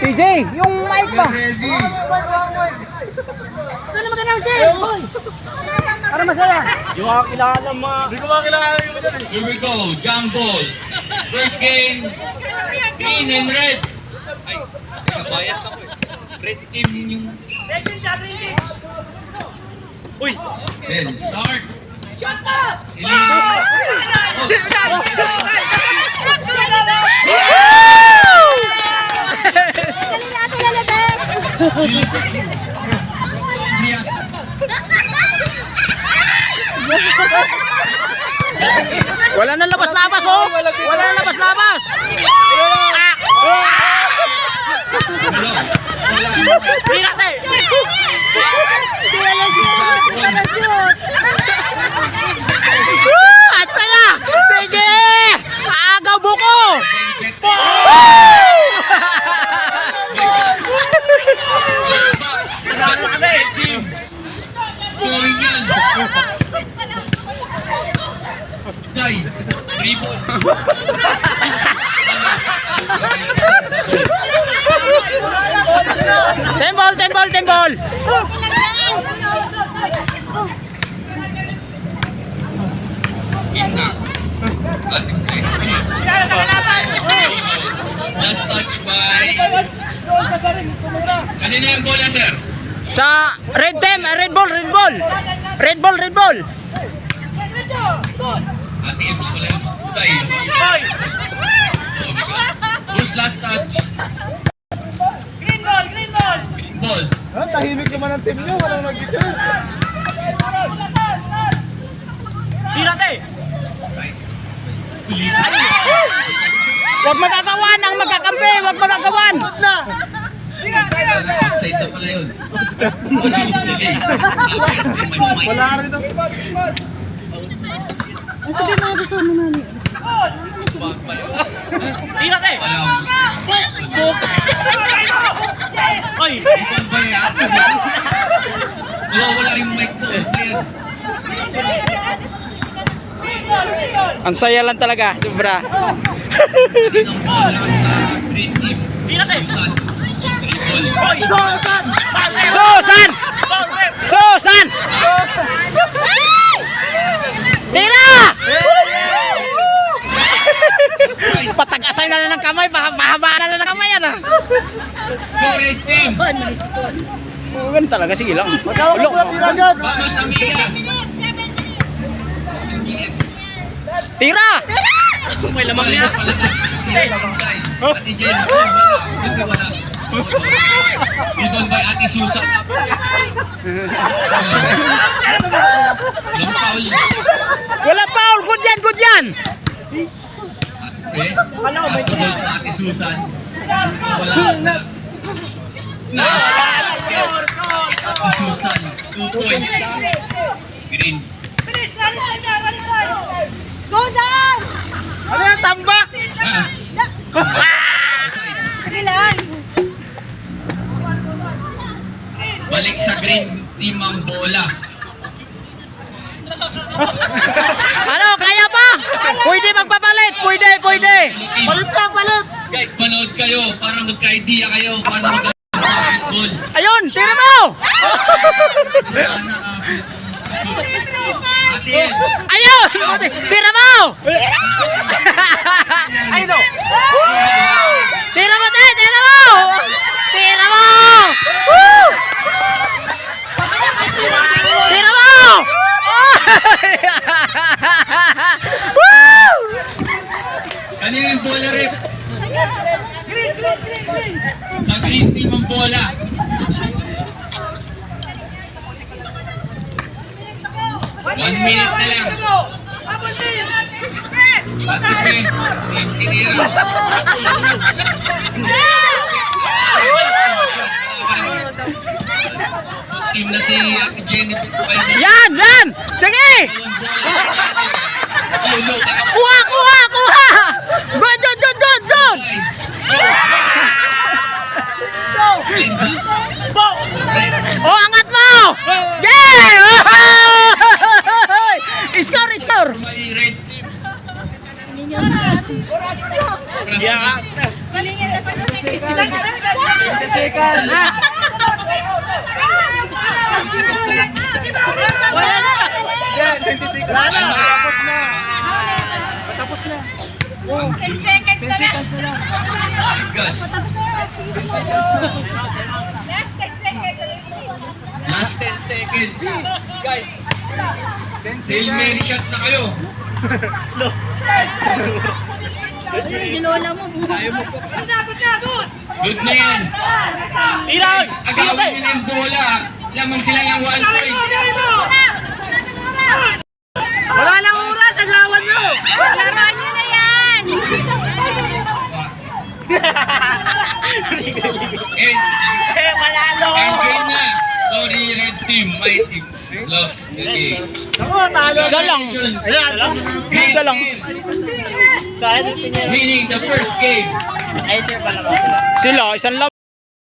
TJ, yung mic ba? Ready. Ito na mag-announce para masaya. Yung kakilala mga... Hindi ko makakilala yung dyan eh. Here we go, jump ball. First game, green and red. Ay, bias ako eh. Red team yung... Red team siya, green team. Uy! Then, start. Shot na! Wala nang labas-labas oh! Wala nang labas-labas! Pirate! At saya! Sige! Agaw buko! Red team. Going yan. Day, dribble. Tembol, tembol, tembol! Last touch by... Kanina yung bola, sir? Sa red team, red ball, red ball! Red ball, red ball! Ate Ems wala yung Day. Who's last touch? Green ball, green ball! Green ball. Tahimik naman ang team nyo. Walang nag-chance. Pirate! Huwag magagawan ang magkakampi! Huwag magagawan! Outside na pala yun. Wala yung delay. Wala rin ang Ang sabi mga gusto mo namin. Pirate! Ay! Ibang ba yan? Wala yung mic mo. Ayan. Ang saya lang talaga, sobra. Ng bola sa green team. Susan. Dribble. Susan! Susan! Tira! Patag-asay na lang ng kamay, mahaba na lang ng kamay yan ah. Go red team. Oh, ganun talaga, sige lang. Magkawag ko lang tira agad. Vamos amigas. Tira! May lamang niya. Ate Jen, wala. Hindi wala. Ibon by Ate Susan. Walang foul. Wala foul, good yan, good yan. Okay. Pass the ball to Ate Susan. Wala na. Nice basket. Ate Susan, 2 points. Green. Go down! Ano yan, tambak? Sige lang. Balik sa green team ang bola. Ano, kaya pa? Pwede magpapalit, pwede, pwede. Palit lang, palit. Guys, panood kayo para magka-idea kayo paano mag-basketball. Ayun, tira mo! Sana Ate Ems. Ayun! Tira mo! Ay, no. Tira mo, te! Tira mo! Tira mo! Woo! Tira mo! Woo! Kanina yung bola rip. Sa green team ang bola. One minute na lang. Patipe, tinira. Team na si Ate Jenny. Yan! Yan! Sige! Oh no, Kuha! Kuha! Kuha! Good! Good! Good! Good! Good! Oh, angat mo! Yeah! Score! Score! Red team. Hindi nyo na. Yeah. Hindi nyo na. Wala na. Wala na. Tapos na. Tapos na. 10 seconds na lang. Good. Last 10 seconds. Last 10 seconds. Guys, Hail Mary shot na kayo. Si Lola mo. Good na yan. Tira! Agawin nyo na yung bola. Lamang sila ng 1 point. Wala nang oras, agawan mo! Laruan nyo na yan. And game na. Sorry, red team. My team lost the game. Ako, talo. Isa lang. Green Isa lang. team winning the first game. Sila, isang